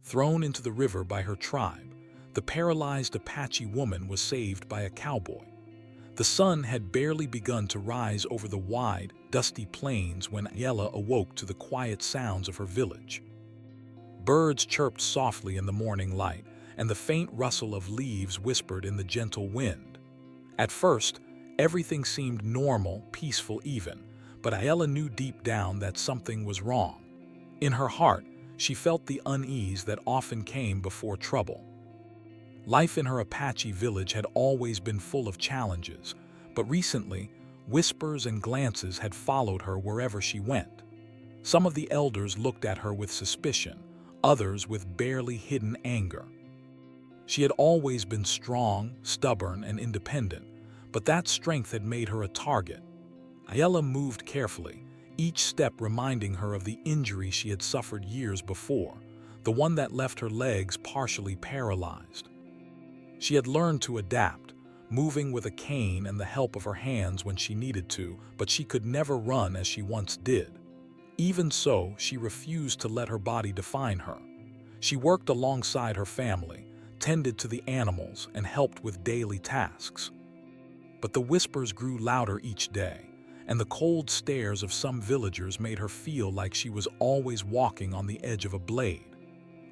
Thrown into the river by her tribe, the paralyzed Apache woman was saved by a cowboy. The sun had barely begun to rise over the wide, dusty plains when Ayala awoke to the quiet sounds of her village. Birds chirped softly in the morning light, and the faint rustle of leaves whispered in the gentle wind. At first, everything seemed normal, peaceful even, but Ayala knew deep down that something was wrong. In her heart, she felt the unease that often came before trouble. Life in her Apache village had always been full of challenges, but recently, whispers and glances had followed her wherever she went. Some of the elders looked at her with suspicion, others with barely hidden anger. She had always been strong, stubborn, and independent, but that strength had made her a target. Ayala moved carefully, each step reminding her of the injury she had suffered years before, the one that left her legs partially paralyzed. She had learned to adapt, moving with a cane and the help of her hands when she needed to, but she could never run as she once did. Even so, she refused to let her body define her. She worked alongside her family, tended to the animals, and helped with daily tasks. But the whispers grew louder each day, and the cold stares of some villagers made her feel like she was always walking on the edge of a blade.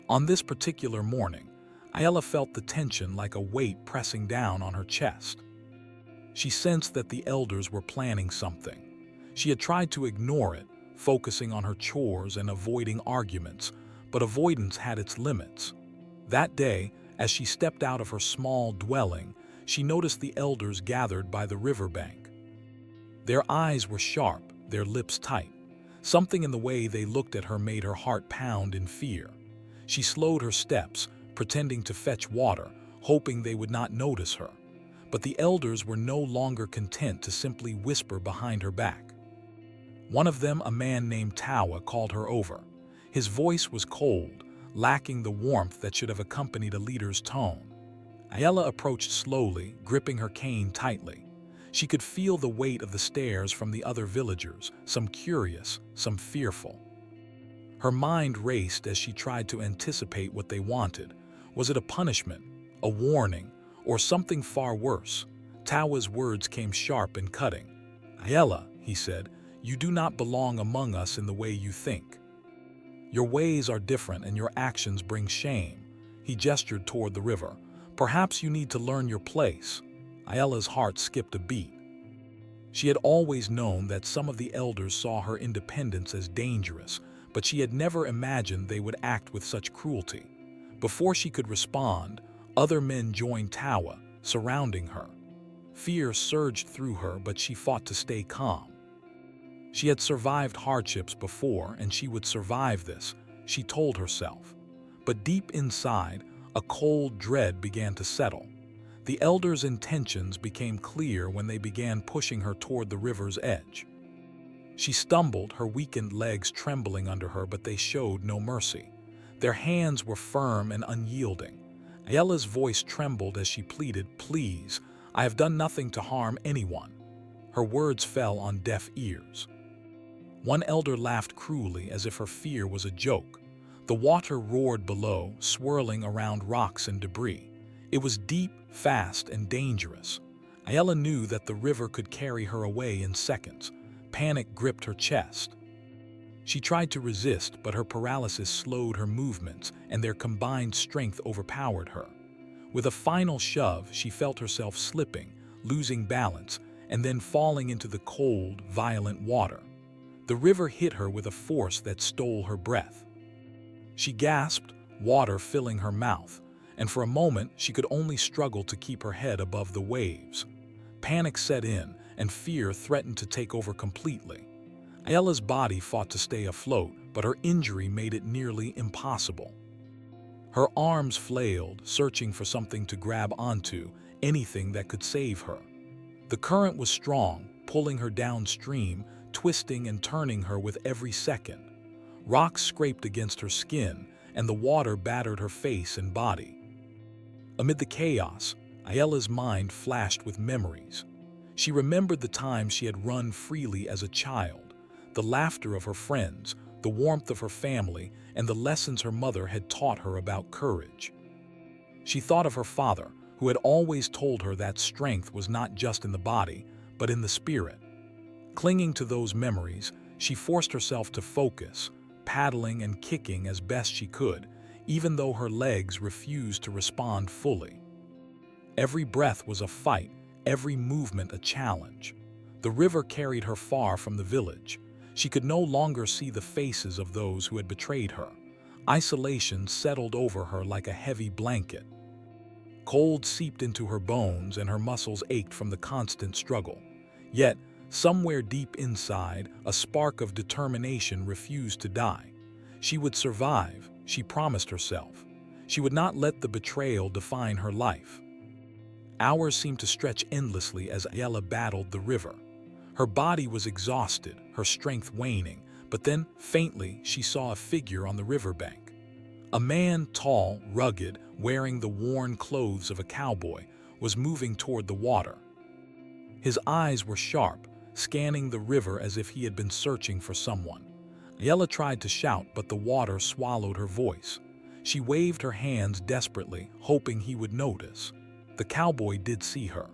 On this particular morning, Ayala felt the tension like a weight pressing down on her chest. She sensed that the elders were planning something. She had tried to ignore it, focusing on her chores and avoiding arguments, but avoidance had its limits. That day, as she stepped out of her small dwelling, she noticed the elders gathered by the riverbank. Their eyes were sharp, their lips tight. Something in the way they looked at her made her heart pound in fear. She slowed her steps, pretending to fetch water, hoping they would not notice her. But the elders were no longer content to simply whisper behind her back. One of them, a man named Tawa, called her over. His voice was cold, lacking the warmth that should have accompanied a leader's tone. Ayala approached slowly, gripping her cane tightly. She could feel the weight of the stares from the other villagers, some curious, some fearful. Her mind raced as she tried to anticipate what they wanted. Was it a punishment, a warning, or something far worse? Tawa's words came sharp and cutting. "Ayala," he said, "you do not belong among us in the way you think. Your ways are different and your actions bring shame." He gestured toward the river. "Perhaps you need to learn your place." Ayala's heart skipped a beat. She had always known that some of the elders saw her independence as dangerous, but she had never imagined they would act with such cruelty. Before she could respond, other men joined Tawa, surrounding her. Fear surged through her, but she fought to stay calm. She had survived hardships before, and she would survive this, she told herself. But deep inside, a cold dread began to settle. The elders' intentions became clear when they began pushing her toward the river's edge. She stumbled, her weakened legs trembling under her, but they showed no mercy. Their hands were firm and unyielding. Ayala's voice trembled as she pleaded, "Please, I have done nothing to harm anyone." Her words fell on deaf ears. One elder laughed cruelly as if her fear was a joke. The water roared below, swirling around rocks and debris. It was deep, fast, and dangerous. Ayala knew that the river could carry her away in seconds. Panic gripped her chest. She tried to resist, but her paralysis slowed her movements, and their combined strength overpowered her. With a final shove, she felt herself slipping, losing balance, and then falling into the cold, violent water. The river hit her with a force that stole her breath. She gasped, water filling her mouth, and for a moment she could only struggle to keep her head above the waves. Panic set in, and fear threatened to take over completely. Ayala's body fought to stay afloat, but her injury made it nearly impossible. Her arms flailed, searching for something to grab onto, anything that could save her. The current was strong, pulling her downstream, twisting and turning her with every second. Rocks scraped against her skin, and the water battered her face and body. Amid the chaos, Ayala's mind flashed with memories. She remembered the times she had run freely as a child, the laughter of her friends, the warmth of her family, and the lessons her mother had taught her about courage. She thought of her father, who had always told her that strength was not just in the body, but in the spirit. Clinging to those memories, she forced herself to focus, paddling and kicking as best she could, even though her legs refused to respond fully. Every breath was a fight, every movement a challenge. The river carried her far from the village. She could no longer see the faces of those who had betrayed her. Isolation settled over her like a heavy blanket. Cold seeped into her bones and her muscles ached from the constant struggle. Yet, somewhere deep inside, a spark of determination refused to die. She would survive, she promised herself. She would not let the betrayal define her life. Hours seemed to stretch endlessly as Ayala battled the river. Her body was exhausted, her strength waning, but then, faintly, she saw a figure on the riverbank. A man, tall, rugged, wearing the worn clothes of a cowboy, was moving toward the water. His eyes were sharp, scanning the river as if he had been searching for someone. Ayala tried to shout, but the water swallowed her voice. She waved her hands desperately, hoping he would notice. The cowboy did see her.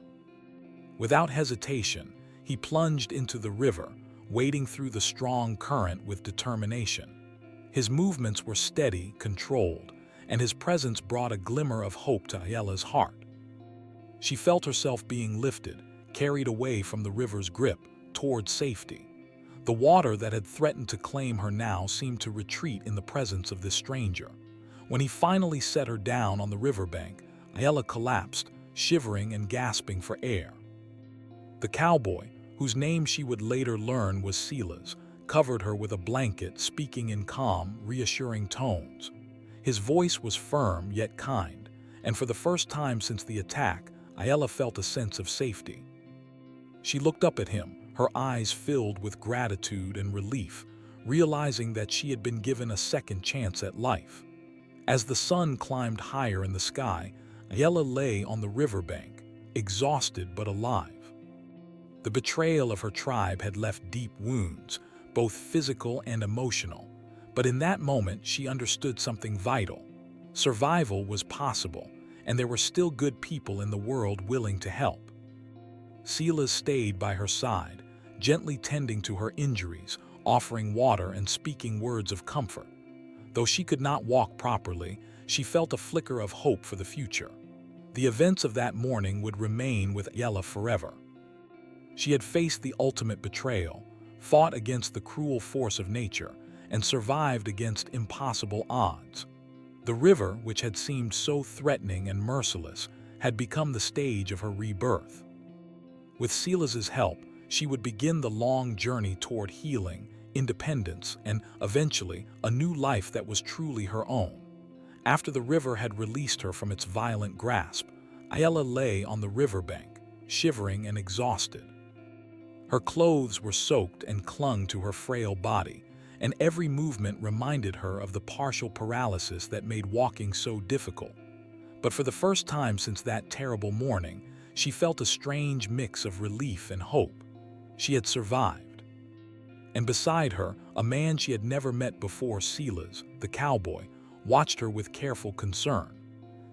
Without hesitation, he plunged into the river, wading through the strong current with determination. His movements were steady, controlled, and his presence brought a glimmer of hope to Ayala's heart. She felt herself being lifted, carried away from the river's grip, toward safety. The water that had threatened to claim her now seemed to retreat in the presence of this stranger. When he finally set her down on the riverbank, Ayala collapsed, shivering and gasping for air. The cowboy, whose name she would later learn was Silas, covered her with a blanket, speaking in calm, reassuring tones. His voice was firm yet kind, and for the first time since the attack, Ayala felt a sense of safety. She looked up at him, her eyes filled with gratitude and relief, realizing that she had been given a second chance at life. As the sun climbed higher in the sky, Ayala lay on the riverbank, exhausted but alive. The betrayal of her tribe had left deep wounds, both physical and emotional, but in that moment she understood something vital. Survival was possible, and there were still good people in the world willing to help. Silas stayed by her side, gently tending to her injuries, offering water and speaking words of comfort. Though she could not walk properly, she felt a flicker of hope for the future. The events of that morning would remain with Ayala forever. She had faced the ultimate betrayal, fought against the cruel force of nature, and survived against impossible odds. The river, which had seemed so threatening and merciless, had become the stage of her rebirth. With Silas's help, she would begin the long journey toward healing, independence, and, eventually, a new life that was truly her own. After the river had released her from its violent grasp, Ayala lay on the riverbank, shivering and exhausted. Her clothes were soaked and clung to her frail body, and every movement reminded her of the partial paralysis that made walking so difficult. But for the first time since that terrible morning, she felt a strange mix of relief and hope. She had survived. And beside her, a man she had never met before, Silas, the cowboy, watched her with careful concern.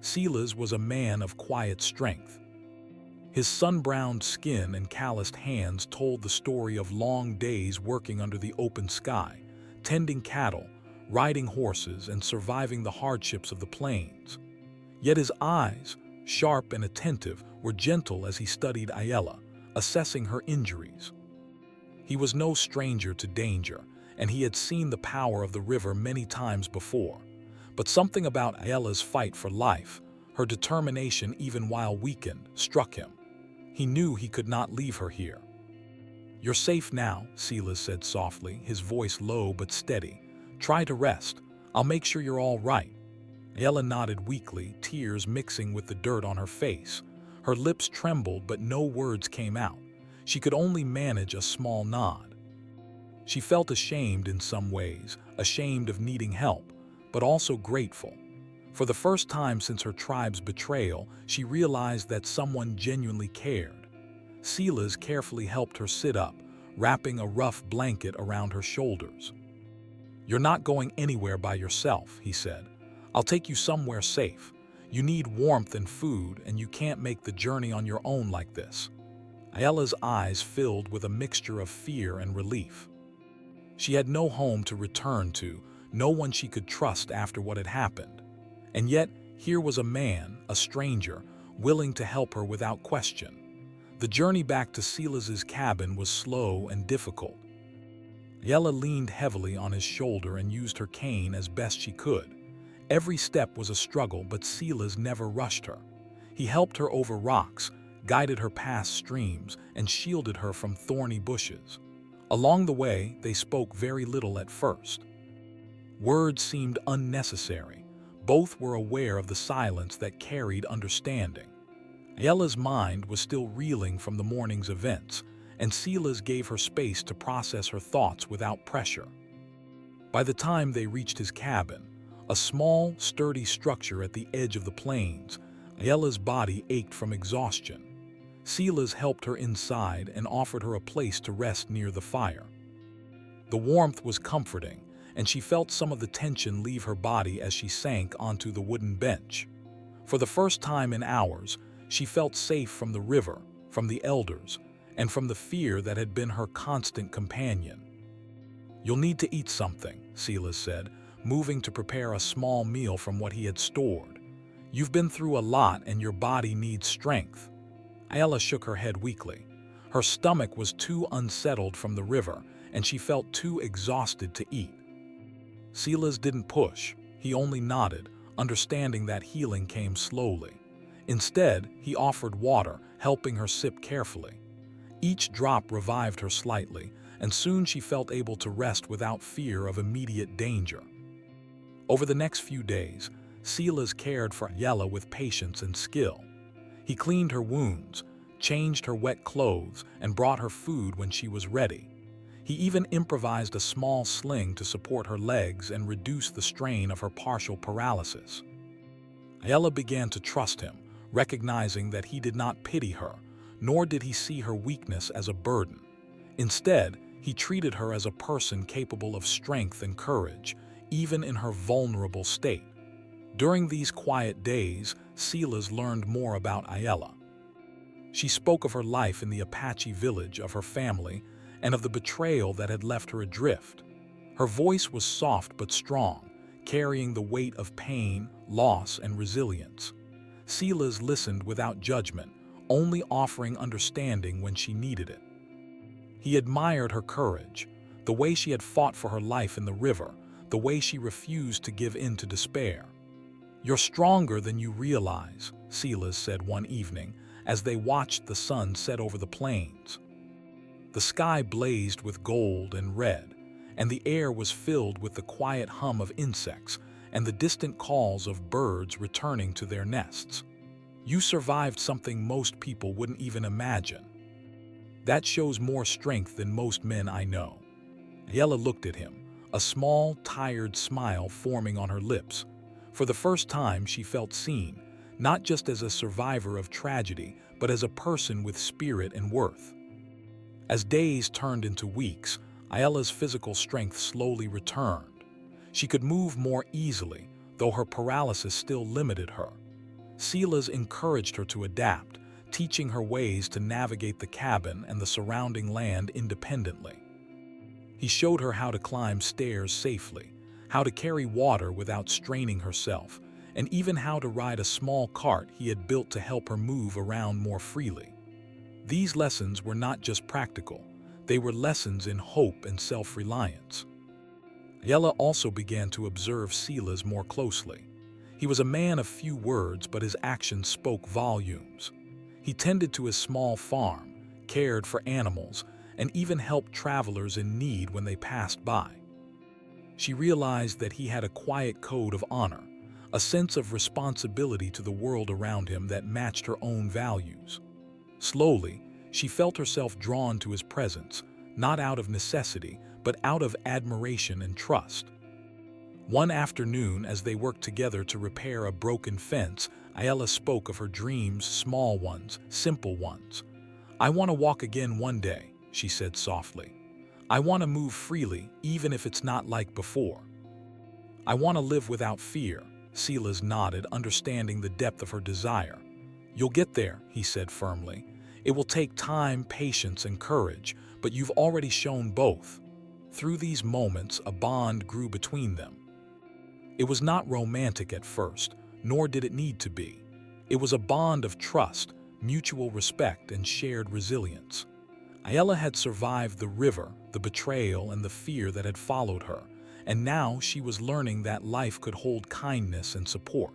Silas was a man of quiet strength. His sun-browned skin and calloused hands told the story of long days working under the open sky, tending cattle, riding horses, and surviving the hardships of the plains. Yet his eyes, sharp and attentive, were gentle as he studied Ayala, assessing her injuries. He was no stranger to danger, and he had seen the power of the river many times before. But something about Ayala's fight for life, her determination even while weakened, struck him. He knew he could not leave her here. "You're safe now," Silas said softly, his voice low but steady. "Try to rest. I'll make sure you're all right." Ayala nodded weakly, tears mixing with the dirt on her face. Her lips trembled, but no words came out. She could only manage a small nod. She felt ashamed in some ways, ashamed of needing help, but also grateful. For the first time since her tribe's betrayal, she realized that someone genuinely cared. Silas carefully helped her sit up, wrapping a rough blanket around her shoulders. "You're not going anywhere by yourself," he said. "I'll take you somewhere safe. You need warmth and food, and you can't make the journey on your own like this." Ayala's eyes filled with a mixture of fear and relief. She had no home to return to, no one she could trust after what had happened. And yet, here was a man, a stranger, willing to help her without question. The journey back to Silas's cabin was slow and difficult. Ayala leaned heavily on his shoulder and used her cane as best she could. Every step was a struggle, but Silas never rushed her. He helped her over rocks, guided her past streams, and shielded her from thorny bushes. Along the way, they spoke very little at first. Words seemed unnecessary. Both were aware of the silence that carried understanding. Ayala's mind was still reeling from the morning's events, and Silas gave her space to process her thoughts without pressure. By the time they reached his cabin, a small, sturdy structure at the edge of the plains, Ayala's body ached from exhaustion. Silas helped her inside and offered her a place to rest near the fire. The warmth was comforting, and she felt some of the tension leave her body as she sank onto the wooden bench. For the first time in hours, she felt safe from the river, from the elders, and from the fear that had been her constant companion. "You'll need to eat something," Silas said, moving to prepare a small meal from what he had stored. "You've been through a lot and your body needs strength." Ayala shook her head weakly. Her stomach was too unsettled from the river, and she felt too exhausted to eat. Silas didn't push. He only nodded, understanding that healing came slowly. Instead, he offered water, helping her sip carefully. Each drop revived her slightly, and soon she felt able to rest without fear of immediate danger. Over the next few days, Silas cared for Ayala with patience and skill. He cleaned her wounds, changed her wet clothes, and brought her food when she was ready. He even improvised a small sling to support her legs and reduce the strain of her partial paralysis. Ayala began to trust him, recognizing that he did not pity her, nor did he see her weakness as a burden. Instead, he treated her as a person capable of strength and courage, even in her vulnerable state. During these quiet days, Silas learned more about Ayala. She spoke of her life in the Apache village, of her family, and of the betrayal that had left her adrift. Her voice was soft but strong, carrying the weight of pain, loss, and resilience. Silas listened without judgment, only offering understanding when she needed it. He admired her courage, the way she had fought for her life in the river, the way she refused to give in to despair. "You're stronger than you realize," Silas said one evening as they watched the sun set over the plains. The sky blazed with gold and red, and the air was filled with the quiet hum of insects and the distant calls of birds returning to their nests. "You survived something most people wouldn't even imagine. That shows more strength than most men I know." Ayala looked at him, a small, tired smile forming on her lips. For the first time, she felt seen, not just as a survivor of tragedy, but as a person with spirit and worth. As days turned into weeks, Ayala's physical strength slowly returned. She could move more easily, though her paralysis still limited her. Silas encouraged her to adapt, teaching her ways to navigate the cabin and the surrounding land independently. He showed her how to climb stairs safely, how to carry water without straining herself, and even how to ride a small cart he had built to help her move around more freely. These lessons were not just practical, they were lessons in hope and self-reliance. Ayala also began to observe Silas more closely. He was a man of few words, but his actions spoke volumes. He tended to his small farm, cared for animals, and even helped travelers in need when they passed by. She realized that he had a quiet code of honor, a sense of responsibility to the world around him that matched her own values. Slowly, she felt herself drawn to his presence, not out of necessity, but out of admiration and trust. One afternoon, as they worked together to repair a broken fence, Ayala spoke of her dreams, small ones, simple ones. "I want to walk again one day," she said softly. I want to move freely, even if it's not like before. I want to live without fear. Silas nodded, understanding the depth of her desire. You'll get there, he said firmly. It will take time, patience, and courage, but you've already shown both. Through these moments, a bond grew between them. It was not romantic at first, nor did it need to be. It was a bond of trust, mutual respect, and shared resilience. Ayala had survived the river, the betrayal, and the fear that had followed her, and now she was learning that life could hold kindness and support.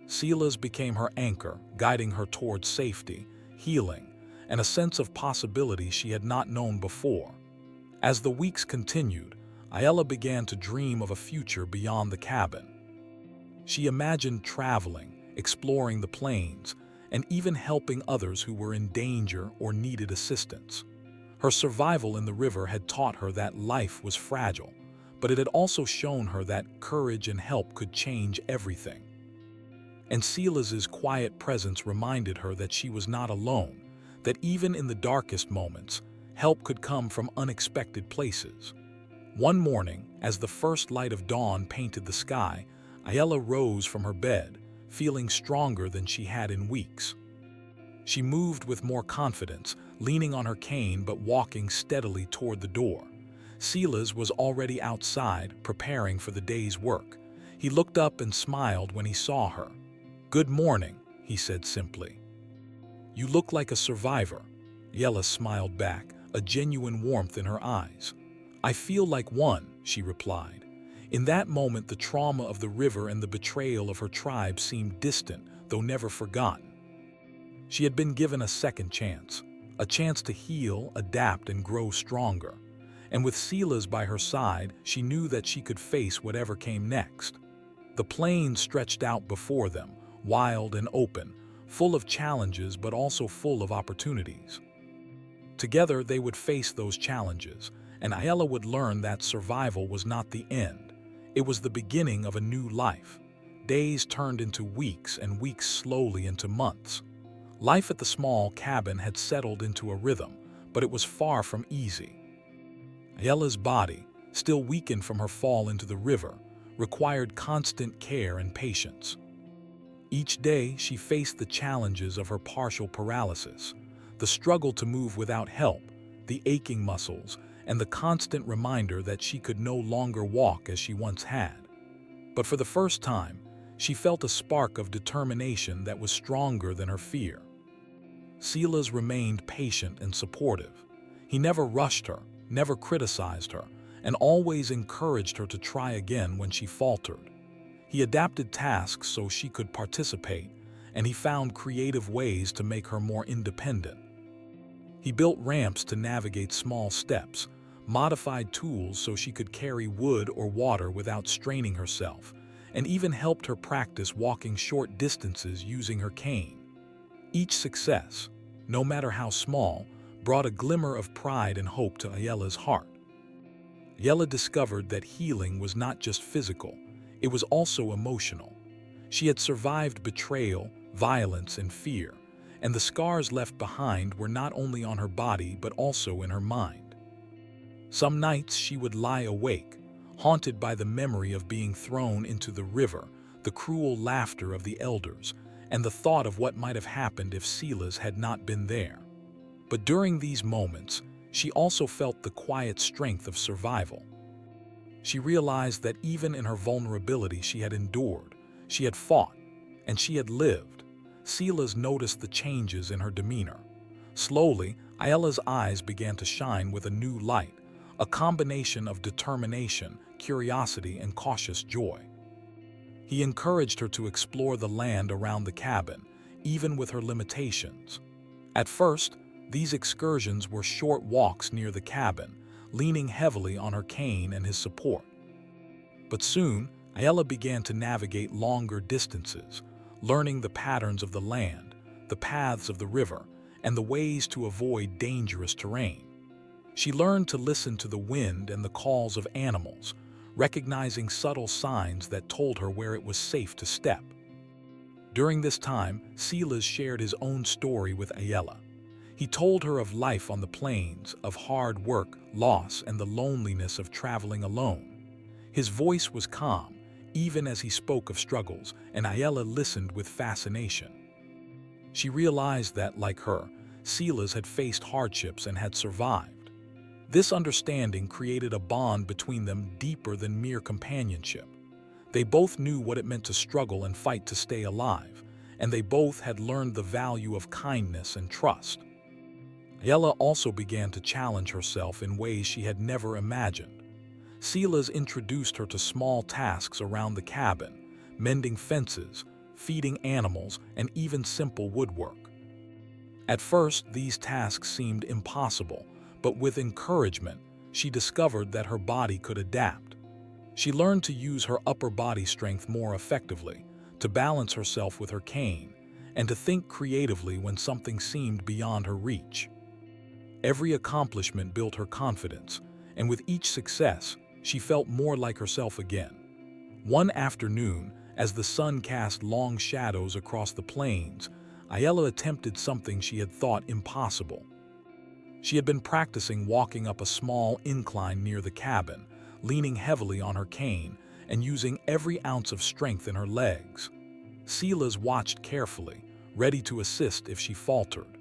Silas became her anchor, guiding her towards safety, healing, and a sense of possibility she had not known before. As the weeks continued, Ayala began to dream of a future beyond the cabin. She imagined traveling, exploring the plains, and even helping others who were in danger or needed assistance. Her survival in the river had taught her that life was fragile, but it had also shown her that courage and help could change everything. And Silas's quiet presence reminded her that she was not alone, that even in the darkest moments, help could come from unexpected places. One morning, as the first light of dawn painted the sky, Ayala rose from her bed, feeling stronger than she had in weeks. She moved with more confidence, leaning on her cane but walking steadily toward the door. Silas was already outside, preparing for the day's work. He looked up and smiled when he saw her. "Good morning," he said simply. "You look like a survivor." Ayala smiled back, a genuine warmth in her eyes. "I feel like one," she replied. In that moment, the trauma of the river and the betrayal of her tribe seemed distant, though never forgotten. She had been given a second chance, a chance to heal, adapt, and grow stronger. And with Silas by her side, she knew that she could face whatever came next. The plains stretched out before them, wild and open, full of challenges but also full of opportunities. Together, they would face those challenges, and Ayala would learn that survival was not the end. It was the beginning of a new life. Days turned into weeks, and weeks slowly into months. Life at the small cabin had settled into a rhythm, but it was far from easy. Ayala's body, still weakened from her fall into the river, required constant care and patience. Each day, she faced the challenges of her partial paralysis, the struggle to move without help, the aching muscles, and the constant reminder that she could no longer walk as she once had. But for the first time, she felt a spark of determination that was stronger than her fear. Silas remained patient and supportive. He never rushed her, never criticized her, and always encouraged her to try again when she faltered. He adapted tasks so she could participate, and he found creative ways to make her more independent. He built ramps to navigate small steps, modified tools so she could carry wood or water without straining herself, and even helped her practice walking short distances using her cane. Each success, no matter how small, brought a glimmer of pride and hope to Ayala's heart. Ayala discovered that healing was not just physical, it was also emotional. She had survived betrayal, violence, and fear, and the scars left behind were not only on her body but also in her mind. Some nights she would lie awake, haunted by the memory of being thrown into the river, the cruel laughter of the elders, and the thought of what might have happened if Silas had not been there. But during these moments, she also felt the quiet strength of survival. She realized that even in her vulnerability she had endured, she had fought, and she had lived. Silas noticed the changes in her demeanor. Slowly, Ayala's eyes began to shine with a new light, a combination of determination, curiosity, and cautious joy. He encouraged her to explore the land around the cabin, even with her limitations. At first, these excursions were short walks near the cabin, leaning heavily on her cane and his support. But soon, Ayala began to navigate longer distances, learning the patterns of the land, the paths of the river, and the ways to avoid dangerous terrain. She learned to listen to the wind and the calls of animals, recognizing subtle signs that told her where it was safe to step. During this time, Silas shared his own story with Ayala. He told her of life on the plains, of hard work, loss, and the loneliness of traveling alone. His voice was calm, even as he spoke of struggles, and Ayala listened with fascination. She realized that, like her, Silas had faced hardships and had survived. This understanding created a bond between them deeper than mere companionship. They both knew what it meant to struggle and fight to stay alive, and they both had learned the value of kindness and trust. Ayala also began to challenge herself in ways she had never imagined. Silas introduced her to small tasks around the cabin, mending fences, feeding animals, and even simple woodwork. At first, these tasks seemed impossible, but with encouragement, she discovered that her body could adapt. She learned to use her upper body strength more effectively, to balance herself with her cane, and to think creatively when something seemed beyond her reach. Every accomplishment built her confidence, and with each success, she felt more like herself again. One afternoon, as the sun cast long shadows across the plains, Ayala attempted something she had thought impossible. She had been practicing walking up a small incline near the cabin, leaning heavily on her cane and using every ounce of strength in her legs. Silas watched carefully, ready to assist if she faltered.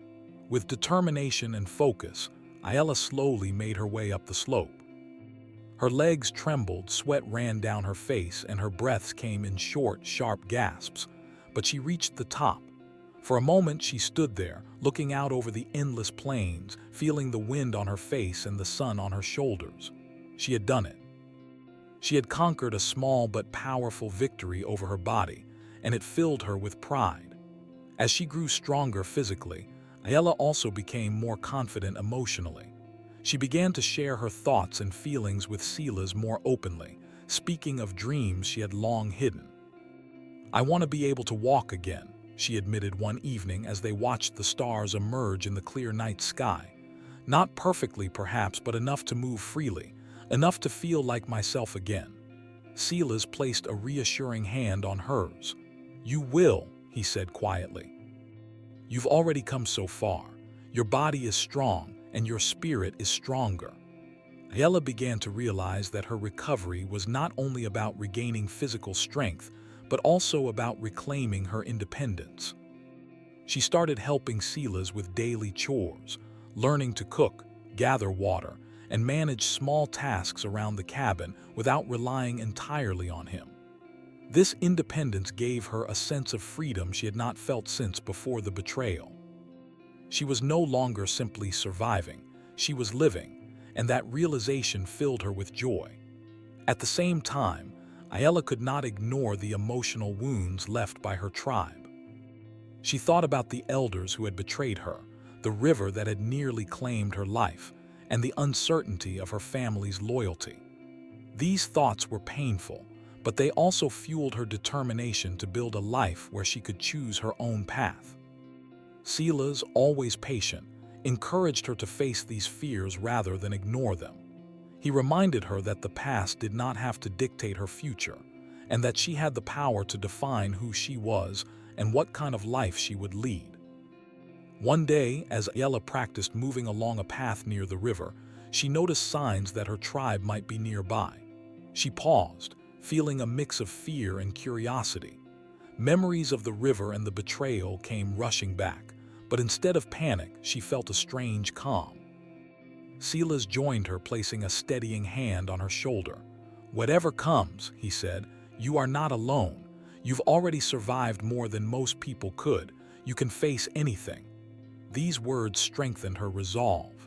With determination and focus, Ayala slowly made her way up the slope. Her legs trembled, sweat ran down her face, and her breaths came in short, sharp gasps. But she reached the top. For a moment she stood there, looking out over the endless plains, feeling the wind on her face and the sun on her shoulders. She had done it. She had conquered a small but powerful victory over her body, and it filled her with pride. As she grew stronger physically, Ayala also became more confident emotionally. She began to share her thoughts and feelings with Silas more openly, speaking of dreams she had long hidden. "I want to be able to walk again," she admitted one evening as they watched the stars emerge in the clear night sky. "Not perfectly, perhaps, but enough to move freely, enough to feel like myself again." Silas placed a reassuring hand on hers. "You will," he said quietly. "You've already come so far. Your body is strong, and your spirit is stronger." Ayala began to realize that her recovery was not only about regaining physical strength, but also about reclaiming her independence. She started helping Silas with daily chores, learning to cook, gather water, and manage small tasks around the cabin without relying entirely on him. This independence gave her a sense of freedom she had not felt since before the betrayal. She was no longer simply surviving, she was living, and that realization filled her with joy. At the same time, Ayala could not ignore the emotional wounds left by her tribe. She thought about the elders who had betrayed her, the river that had nearly claimed her life, and the uncertainty of her family's loyalty. These thoughts were painful, but they also fueled her determination to build a life where she could choose her own path. Silas, always patient, encouraged her to face these fears rather than ignore them. He reminded her that the past did not have to dictate her future, and that she had the power to define who she was and what kind of life she would lead. One day, as Ayala practiced moving along a path near the river, she noticed signs that her tribe might be nearby. She paused, feeling a mix of fear and curiosity. Memories of the river and the betrayal came rushing back, but instead of panic, she felt a strange calm. Silas joined her, placing a steadying hand on her shoulder. "Whatever comes," he said, "you are not alone. You've already survived more than most people could. You can face anything." These words strengthened her resolve.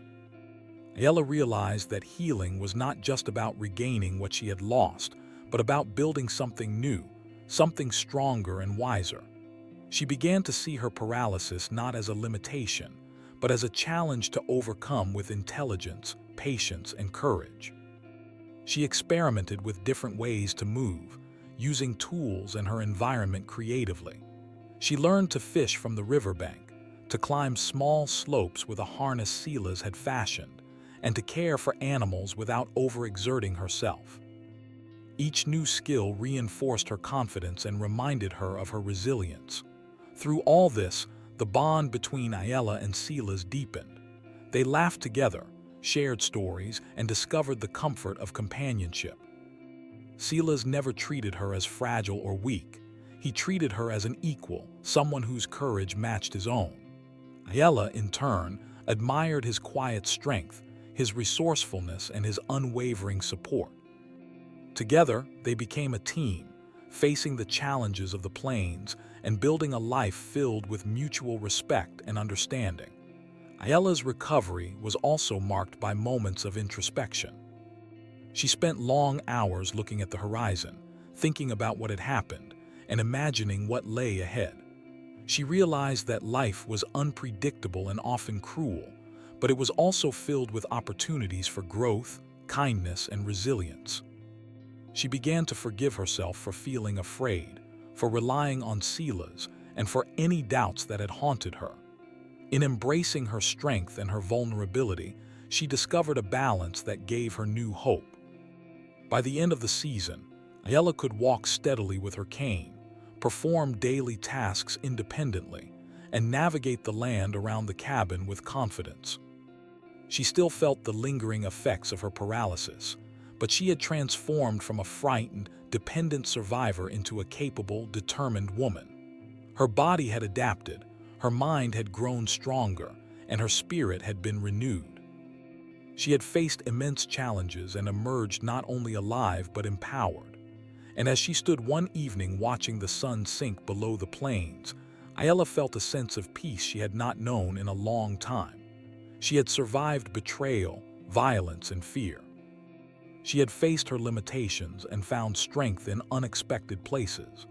Ayala realized that healing was not just about regaining what she had lost, but about building something new, something stronger and wiser. She began to see her paralysis not as a limitation, but as a challenge to overcome with intelligence, patience, and courage. She experimented with different ways to move, using tools and her environment creatively. She learned to fish from the riverbank, to climb small slopes with a harness Silas had fashioned, and to care for animals without overexerting herself. Each new skill reinforced her confidence and reminded her of her resilience. Through all this, The bond between Ayala and Silas deepened. They laughed together, shared stories, and discovered the comfort of companionship. Silas never treated her as fragile or weak. He treated her as an equal, someone whose courage matched his own. Ayala, in turn, admired his quiet strength, his resourcefulness, and his unwavering support. Together, they became a team, facing the challenges of the plains and building a life filled with mutual respect and understanding. Ayala's recovery was also marked by moments of introspection. She spent long hours looking at the horizon, thinking about what had happened and imagining what lay ahead. She realized that life was unpredictable and often cruel, but it was also filled with opportunities for growth, kindness, and resilience. She began to forgive herself for feeling afraid, for relying on Silas, and for any doubts that had haunted her. In embracing her strength and her vulnerability, she discovered a balance that gave her new hope. By the end of the season, Ayala could walk steadily with her cane, perform daily tasks independently, and navigate the land around the cabin with confidence. She still felt the lingering effects of her paralysis, but she had transformed from a frightened, dependent survivor into a capable, determined woman. Her body had adapted, her mind had grown stronger, and her spirit had been renewed. She had faced immense challenges and emerged not only alive but empowered. And as she stood one evening watching the sun sink below the plains, Ayala felt a sense of peace she had not known in a long time. She had survived betrayal, violence, and fear. She had faced her limitations and found strength in unexpected places.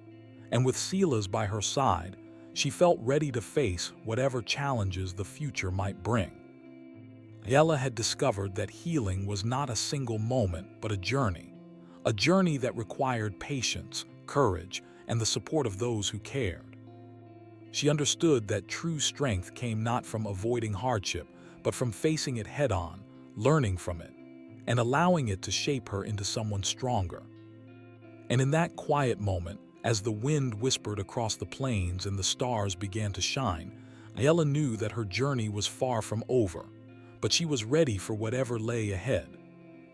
And with Silas by her side, she felt ready to face whatever challenges the future might bring. Ayala had discovered that healing was not a single moment but a journey that required patience, courage, and the support of those who cared. She understood that true strength came not from avoiding hardship, but from facing it head-on, learning from it, and allowing it to shape her into someone stronger. And in that quiet moment, as the wind whispered across the plains and the stars began to shine, Ayala knew that her journey was far from over, but she was ready for whatever lay ahead.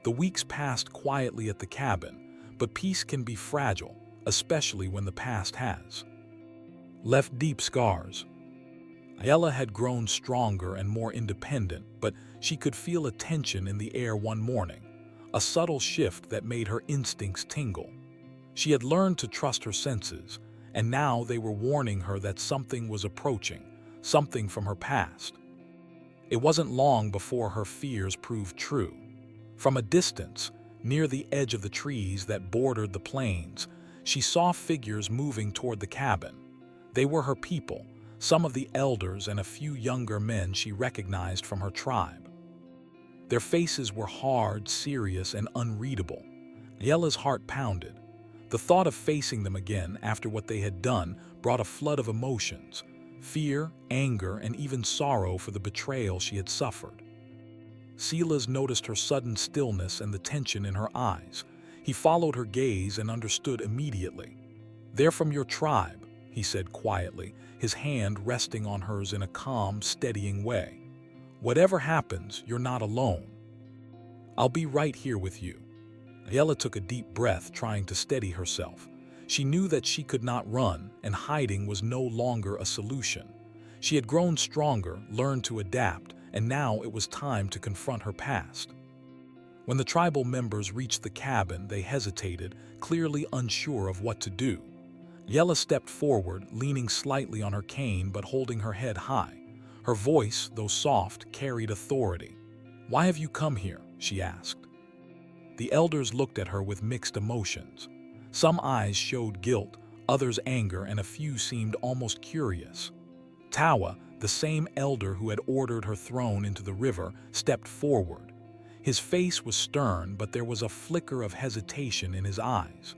The weeks passed quietly at the cabin, but peace can be fragile, especially when the past has left deep scars. Ayala had grown stronger and more independent, but she could feel a tension in the air one morning, a subtle shift that made her instincts tingle. She had learned to trust her senses, and now they were warning her that something was approaching, something from her past. It wasn't long before her fears proved true. From a distance, near the edge of the trees that bordered the plains, she saw figures moving toward the cabin. They were her people, some of the elders and a few younger men she recognized from her tribe. Their faces were hard, serious, and unreadable. Ayala's heart pounded. The thought of facing them again after what they had done brought a flood of emotions: fear, anger, and even sorrow for the betrayal she had suffered. Silas noticed her sudden stillness and the tension in her eyes. He followed her gaze and understood immediately. "They're from your tribe," he said quietly, his hand resting on hers in a calm, steadying way. "Whatever happens, you're not alone. I'll be right here with you." Ayala took a deep breath, trying to steady herself. She knew that she could not run, and hiding was no longer a solution. She had grown stronger, learned to adapt, and now it was time to confront her past. When the tribal members reached the cabin, they hesitated, clearly unsure of what to do. Ayala stepped forward, leaning slightly on her cane but holding her head high. Her voice, though soft, carried authority. "Why have you come here?" she asked. The elders looked at her with mixed emotions. Some eyes showed guilt, others anger, and a few seemed almost curious. Tawa, the same elder who had ordered her thrown into the river, stepped forward. His face was stern, but there was a flicker of hesitation in his eyes.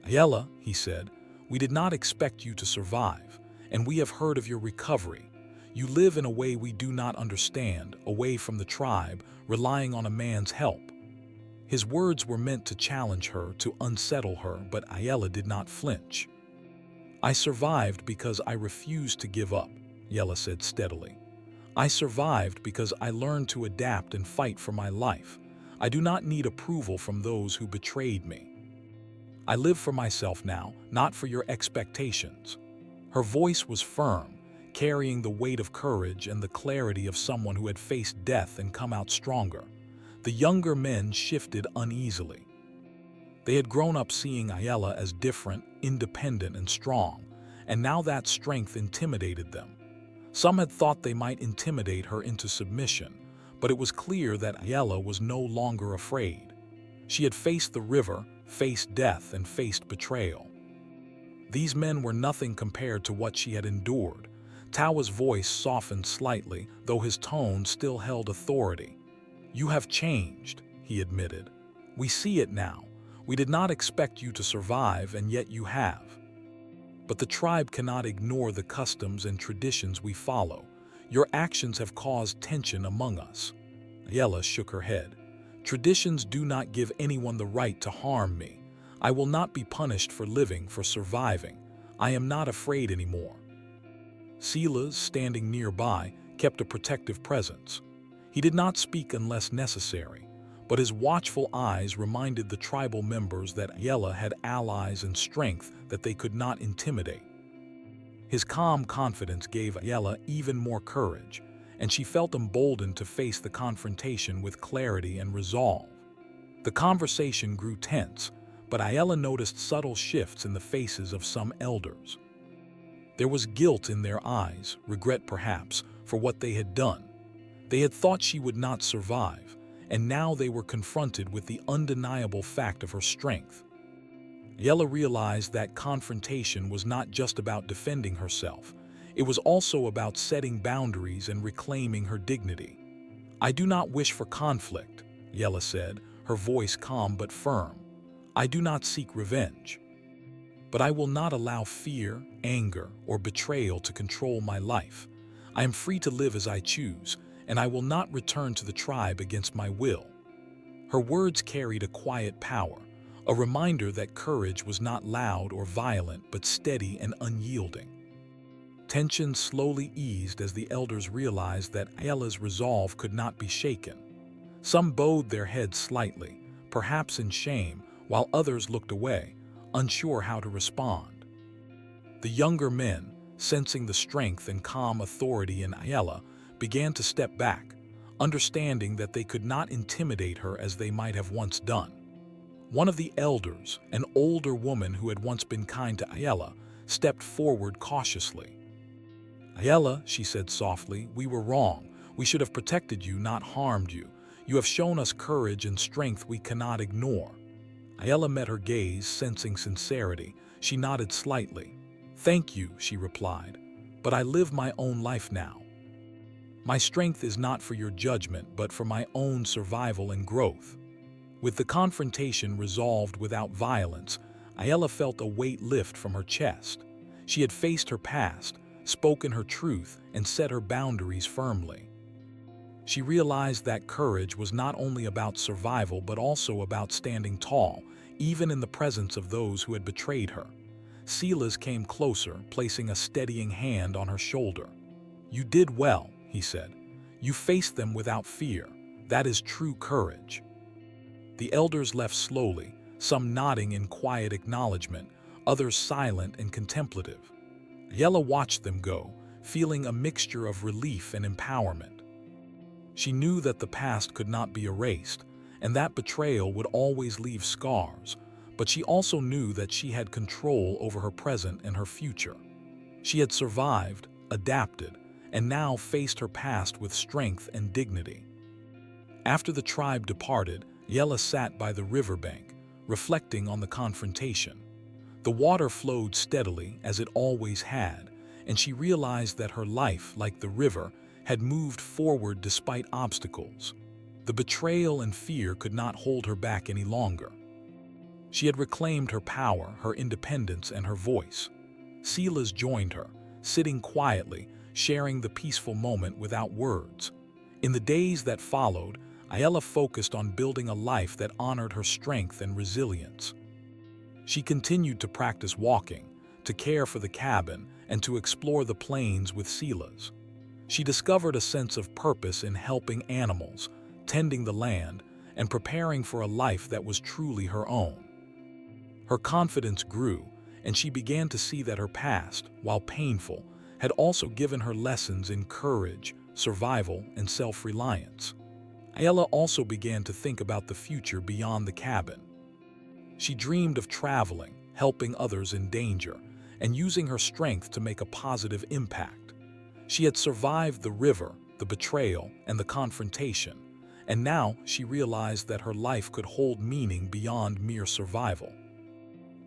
"Ayala," he said, "we did not expect you to survive, and we have heard of your recovery. You live in a way we do not understand, away from the tribe, relying on a man's help." His words were meant to challenge her, to unsettle her, but Ayala did not flinch. "I survived because I refused to give up. Yella said steadily. I survived because I learned to adapt and fight for my life. I do not need approval from those who betrayed me. I live for myself now, not for your expectations. Her voice was firm, carrying the weight of courage and the clarity of someone who had faced death and come out stronger. The younger men shifted uneasily. They had grown up seeing Ayala as different, independent, and strong, and now that strength intimidated them. Some had thought they might intimidate her into submission, but it was clear that Ayala was no longer afraid. She had faced the river, faced death, and faced betrayal. These men were nothing compared to what she had endured. Tawa's voice softened slightly, though his tone still held authority. You have changed, he admitted. We see it now. We did not expect you to survive, and yet you have. But the tribe cannot ignore the customs and traditions we follow. Your actions have caused tension among us. Yella shook her head. Traditions do not give anyone the right to harm me. I will not be punished for living, for surviving. I am not afraid anymore. Silas, standing nearby, kept a protective presence. He did not speak unless necessary, but his watchful eyes reminded the tribal members that Yella had allies and strength that they could not intimidate. His calm confidence gave Yella even more courage, and she felt emboldened to face the confrontation with clarity and resolve. The conversation grew tense, but Ayala noticed subtle shifts in the faces of some elders. There was guilt in their eyes, regret perhaps, for what they had done. They had thought she would not survive, and now they were confronted with the undeniable fact of her strength. Yella realized that confrontation was not just about defending herself. It was also about setting boundaries and reclaiming her dignity. I do not wish for conflict, Yella said, her voice calm but firm. I do not seek revenge. But I will not allow fear, anger, or betrayal to control my life. I am free to live as I choose, and I will not return to the tribe against my will. Her words carried a quiet power, a reminder that courage was not loud or violent but steady and unyielding. Tension slowly eased as the elders realized that Aya's resolve could not be shaken. Some bowed their heads slightly, perhaps in shame, while others looked away, unsure how to respond. The younger men, sensing the strength and calm authority in Ayala, began to step back, understanding that they could not intimidate her as they might have once done. One of the elders, an older woman who had once been kind to Ayala, stepped forward cautiously. Ayala, she said softly, we were wrong. We should have protected you, not harmed you. You have shown us courage and strength we cannot ignore. Ayala met her gaze, sensing sincerity. She nodded slightly. Thank you, she replied, but I live my own life now. My strength is not for your judgment, but for my own survival and growth. With the confrontation resolved without violence, Ayala felt a weight lift from her chest. She had faced her past, spoken her truth, and set her boundaries firmly. She realized that courage was not only about survival but also about standing tall, even in the presence of those who had betrayed her. Silas came closer, placing a steadying hand on her shoulder. You did well, he said. You faced them without fear. That is true courage. The elders left slowly, some nodding in quiet acknowledgement, others silent and contemplative. Yella watched them go, feeling a mixture of relief and empowerment. She knew that the past could not be erased, and that betrayal would always leave scars, but she also knew that she had control over her present and her future. She had survived, adapted, and now faced her past with strength and dignity. After the tribe departed, Yella sat by the riverbank, reflecting on the confrontation. The water flowed steadily, as it always had, and she realized that her life, like the river, had moved forward despite obstacles. The betrayal and fear could not hold her back any longer. She had reclaimed her power, her independence, and her voice. Silas joined her, sitting quietly, sharing the peaceful moment without words. In the days that followed, Ayala focused on building a life that honored her strength and resilience. She continued to practice walking, to care for the cabin, and to explore the plains with Silas. She discovered a sense of purpose in helping animals, tending the land, and preparing for a life that was truly her own. Her confidence grew, and she began to see that her past, while painful, had also given her lessons in courage, survival, and self-reliance. Ayala also began to think about the future beyond the cabin. She dreamed of traveling, helping others in danger, and using her strength to make a positive impact. She had survived the river, the betrayal, and the confrontation, and now she realized that her life could hold meaning beyond mere survival.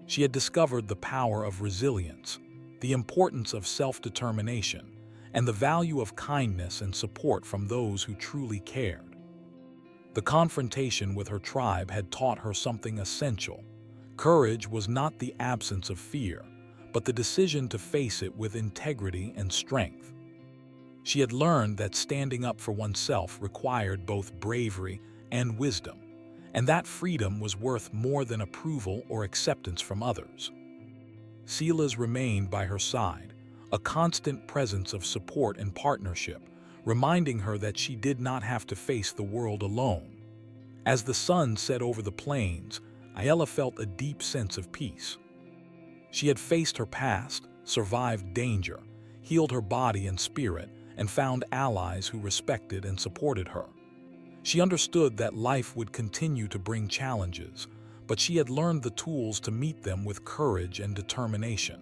She had discovered the power of resilience, the importance of self-determination, and the value of kindness and support from those who truly cared. The confrontation with her tribe had taught her something essential. Courage was not the absence of fear, but the decision to face it with integrity and strength. She had learned that standing up for oneself required both bravery and wisdom, and that freedom was worth more than approval or acceptance from others. Silas remained by her side, a constant presence of support and partnership, reminding her that she did not have to face the world alone. As the sun set over the plains, Ayala felt a deep sense of peace. She had faced her past, survived danger, healed her body and spirit, and found allies who respected and supported her. She understood that life would continue to bring challenges, but she had learned the tools to meet them with courage and determination.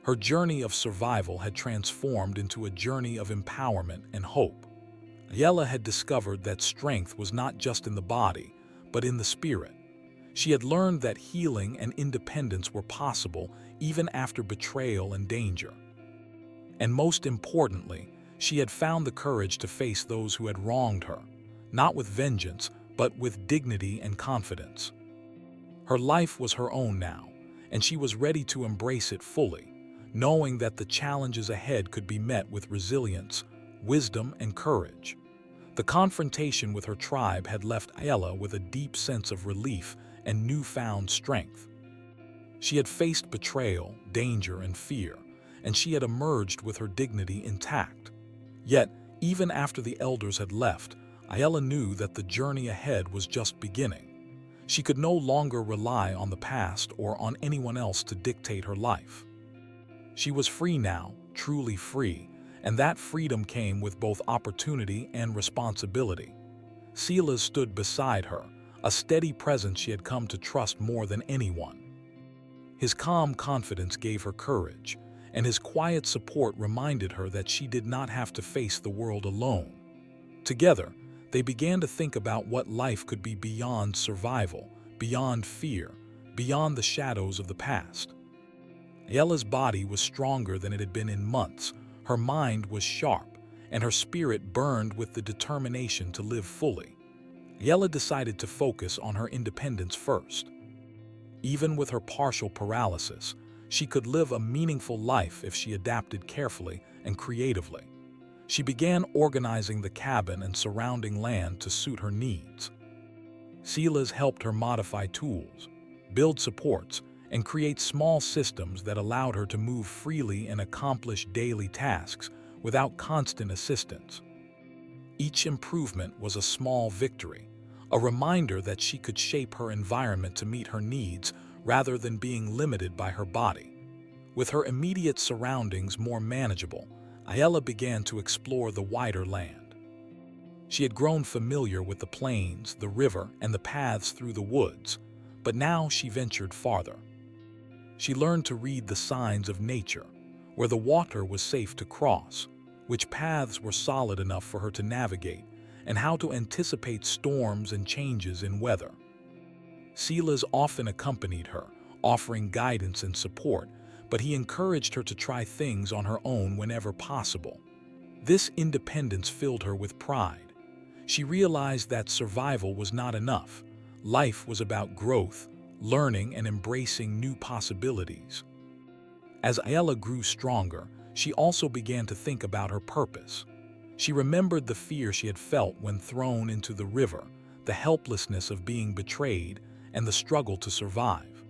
Her journey of survival had transformed into a journey of empowerment and hope. Ayala had discovered that strength was not just in the body, but in the spirit. She had learned that healing and independence were possible even after betrayal and danger. And most importantly, she had found the courage to face those who had wronged her, not with vengeance, but with dignity and confidence. Her life was her own now, and she was ready to embrace it fully, knowing that the challenges ahead could be met with resilience, wisdom, and courage. The confrontation with her tribe had left Ayala with a deep sense of relief and newfound strength. She had faced betrayal, danger, and fear, and she had emerged with her dignity intact. Yet, even after the elders had left, Ayala knew that the journey ahead was just beginning. She could no longer rely on the past or on anyone else to dictate her life. She was free now, truly free, and that freedom came with both opportunity and responsibility. Silas stood beside her, a steady presence she had come to trust more than anyone. His calm confidence gave her courage, and his quiet support reminded her that she did not have to face the world alone. Together, they began to think about what life could be beyond survival, beyond fear, beyond the shadows of the past. Ayala's body was stronger than it had been in months, her mind was sharp, and her spirit burned with the determination to live fully. Ayala decided to focus on her independence first. Even with her partial paralysis, she could live a meaningful life if she adapted carefully and creatively. She began organizing the cabin and surrounding land to suit her needs. Silas helped her modify tools, build supports, and create small systems that allowed her to move freely and accomplish daily tasks without constant assistance. Each improvement was a small victory, a reminder that she could shape her environment to meet her needs rather than being limited by her body. With her immediate surroundings more manageable, Ayala began to explore the wider land. She had grown familiar with the plains, the river, and the paths through the woods, but now she ventured farther. She learned to read the signs of nature, where the water was safe to cross, which paths were solid enough for her to navigate, and how to anticipate storms and changes in weather. Silas often accompanied her, offering guidance and support, but he encouraged her to try things on her own whenever possible. This independence filled her with pride. She realized that survival was not enough. Life was about growth, learning, and embracing new possibilities. As Ayala grew stronger, she also began to think about her purpose. She remembered the fear she had felt when thrown into the river, the helplessness of being betrayed, and the struggle to survive.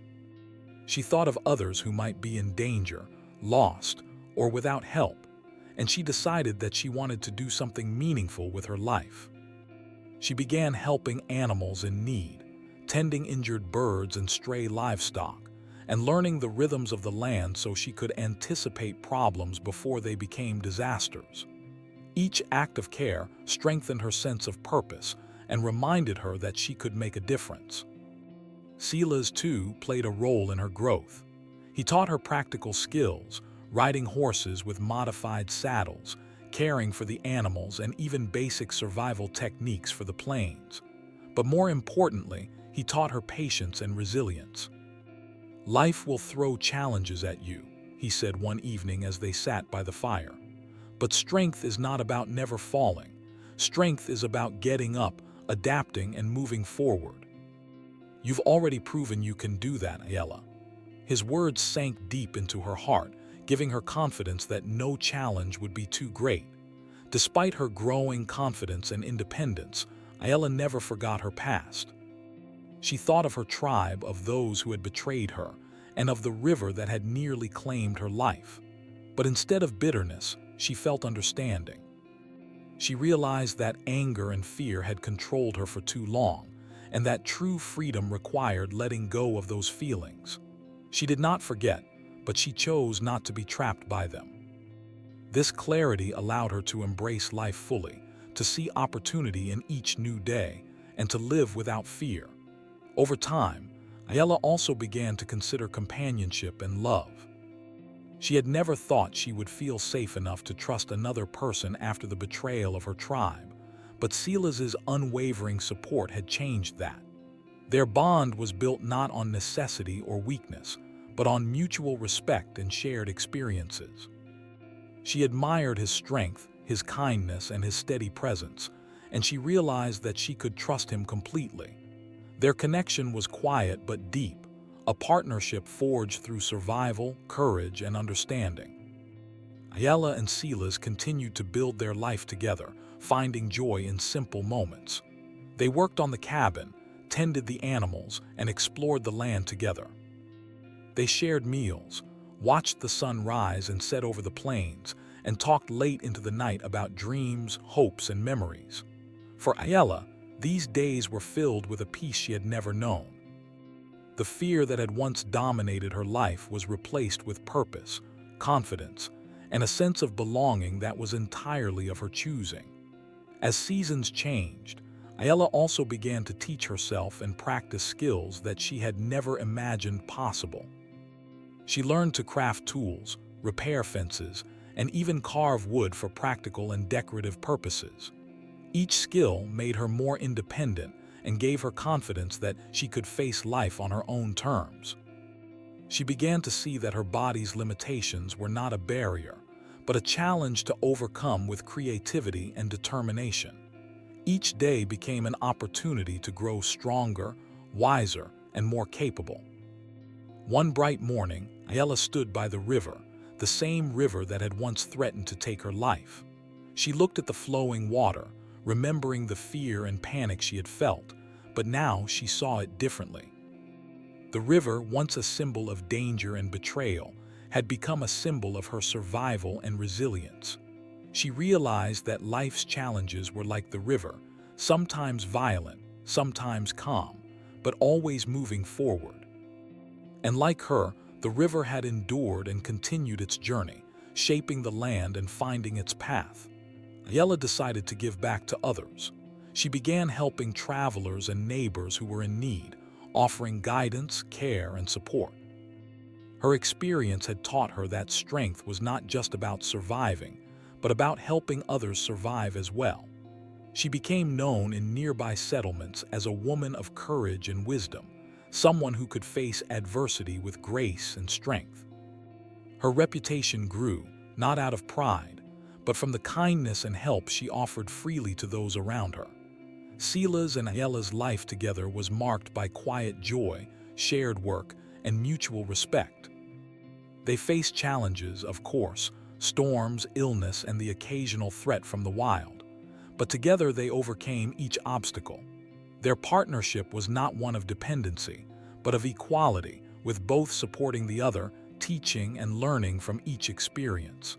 She thought of others who might be in danger, lost, or without help, and she decided that she wanted to do something meaningful with her life. She began helping animals in need, tending injured birds and stray livestock, and learning the rhythms of the land so she could anticipate problems before they became disasters. Each act of care strengthened her sense of purpose and reminded her that she could make a difference. Silas, too, played a role in her growth. He taught her practical skills, riding horses with modified saddles, caring for the animals, and even basic survival techniques for the plains. But more importantly, he taught her patience and resilience. "Life will throw challenges at you," he said one evening as they sat by the fire. "But strength is not about never falling. Strength is about getting up, adapting, and moving forward. You've already proven you can do that, Ayala." His words sank deep into her heart, giving her confidence that no challenge would be too great. Despite her growing confidence and independence, Ayala never forgot her past. She thought of her tribe, of those who had betrayed her, and of the river that had nearly claimed her life. But instead of bitterness, she felt understanding. She realized that anger and fear had controlled her for too long, and that true freedom required letting go of those feelings. She did not forget, but she chose not to be trapped by them. This clarity allowed her to embrace life fully, to see opportunity in each new day, and to live without fear. Over time, Ayala also began to consider companionship and love. She had never thought she would feel safe enough to trust another person after the betrayal of her tribe, but Silas's unwavering support had changed that. Their bond was built not on necessity or weakness, but on mutual respect and shared experiences. She admired his strength, his kindness, and his steady presence, and she realized that she could trust him completely. Their connection was quiet but deep, a partnership forged through survival, courage, and understanding. Ayala and Silas continued to build their life together, finding joy in simple moments. They worked on the cabin, tended the animals, and explored the land together. They shared meals, watched the sun rise and set over the plains, and talked late into the night about dreams, hopes, and memories. For Ayala, these days were filled with a peace she had never known. The fear that had once dominated her life was replaced with purpose, confidence, and a sense of belonging that was entirely of her choosing. As seasons changed, Ayala also began to teach herself and practice skills that she had never imagined possible. She learned to craft tools, repair fences, and even carve wood for practical and decorative purposes. Each skill made her more independent and gave her confidence that she could face life on her own terms. She began to see that her body's limitations were not a barrier, but a challenge to overcome with creativity and determination. Each day became an opportunity to grow stronger, wiser, and more capable. One bright morning, Ayala stood by the river, the same river that had once threatened to take her life. She looked at the flowing water, remembering the fear and panic she had felt, but now she saw it differently. The river, once a symbol of danger and betrayal, had become a symbol of her survival and resilience. She realized that life's challenges were like the river, sometimes violent, sometimes calm, but always moving forward. And like her, the river had endured and continued its journey, shaping the land and finding its path. Ayala decided to give back to others. She began helping travelers and neighbors who were in need, offering guidance, care, and support. Her experience had taught her that strength was not just about surviving, but about helping others survive as well. She became known in nearby settlements as a woman of courage and wisdom, someone who could face adversity with grace and strength. Her reputation grew, not out of pride, but from the kindness and help she offered freely to those around her. Silas and Ayala's life together was marked by quiet joy, shared work, and mutual respect. They faced challenges, of course, storms, illness, and the occasional threat from the wild. But together they overcame each obstacle. Their partnership was not one of dependency, but of equality, with both supporting the other, teaching and learning from each experience.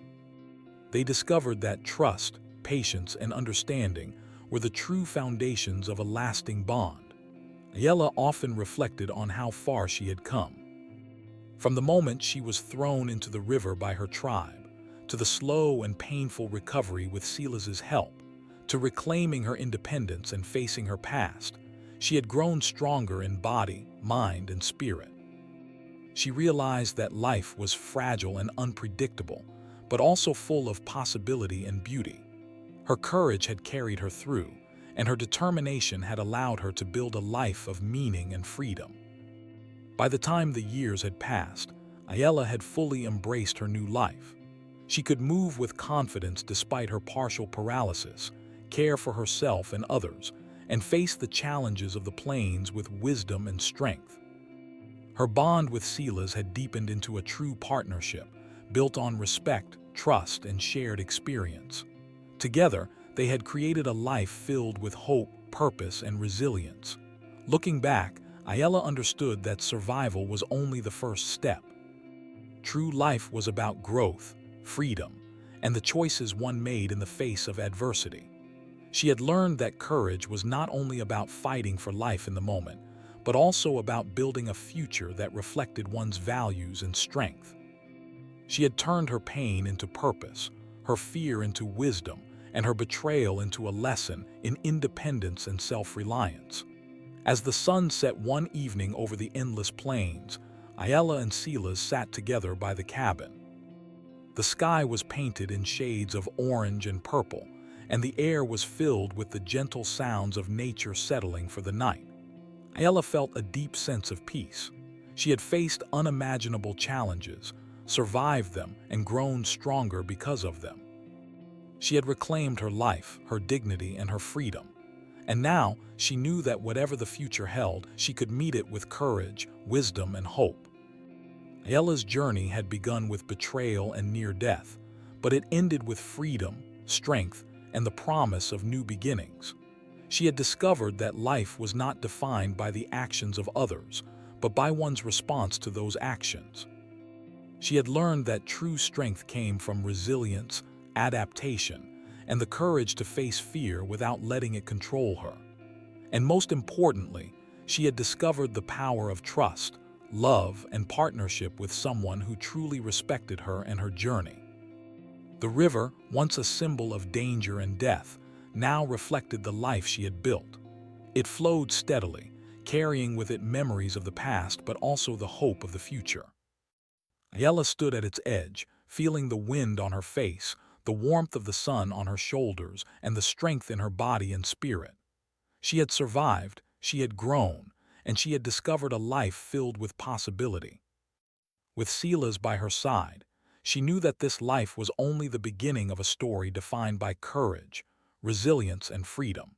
They discovered that trust, patience, and understanding were the true foundations of a lasting bond. Ayala often reflected on how far she had come. From the moment she was thrown into the river by her tribe, to the slow and painful recovery with Silas's help, to reclaiming her independence and facing her past, she had grown stronger in body, mind, and spirit. She realized that life was fragile and unpredictable, but also full of possibility and beauty. Her courage had carried her through, and her determination had allowed her to build a life of meaning and freedom. By the time the years had passed, Ayala had fully embraced her new life. She could move with confidence despite her partial paralysis, care for herself and others, and face the challenges of the plains with wisdom and strength. Her bond with Silas had deepened into a true partnership, built on respect, trust, and shared experience. Together, they had created a life filled with hope, purpose, and resilience. Looking back, Ayala understood that survival was only the first step. True life was about growth, freedom, and the choices one made in the face of adversity. She had learned that courage was not only about fighting for life in the moment, but also about building a future that reflected one's values and strength. She had turned her pain into purpose, her fear into wisdom, and her betrayal into a lesson in independence and self-reliance. As the sun set one evening over the endless plains, Ayala and Silas sat together by the cabin. The sky was painted in shades of orange and purple, and the air was filled with the gentle sounds of nature settling for the night. Ayala felt a deep sense of peace. She had faced unimaginable challenges, survived them, and grown stronger because of them. She had reclaimed her life, her dignity, and her freedom. And now she knew that whatever the future held, she could meet it with courage, wisdom, and hope. Ayala's journey had begun with betrayal and near death, but it ended with freedom, strength, and the promise of new beginnings. She had discovered that life was not defined by the actions of others, but by one's response to those actions. She had learned that true strength came from resilience, adaptation, and the courage to face fear without letting it control her. And most importantly, she had discovered the power of trust, love, and partnership with someone who truly respected her and her journey. The river, once a symbol of danger and death, now reflected the life she had built. It flowed steadily, carrying with it memories of the past but also the hope of the future. Ayala stood at its edge, feeling the wind on her face, the warmth of the sun on her shoulders, and the strength in her body and spirit. She had survived, she had grown, and she had discovered a life filled with possibility. With Silas by her side, she knew that this life was only the beginning of a story defined by courage, resilience, and freedom.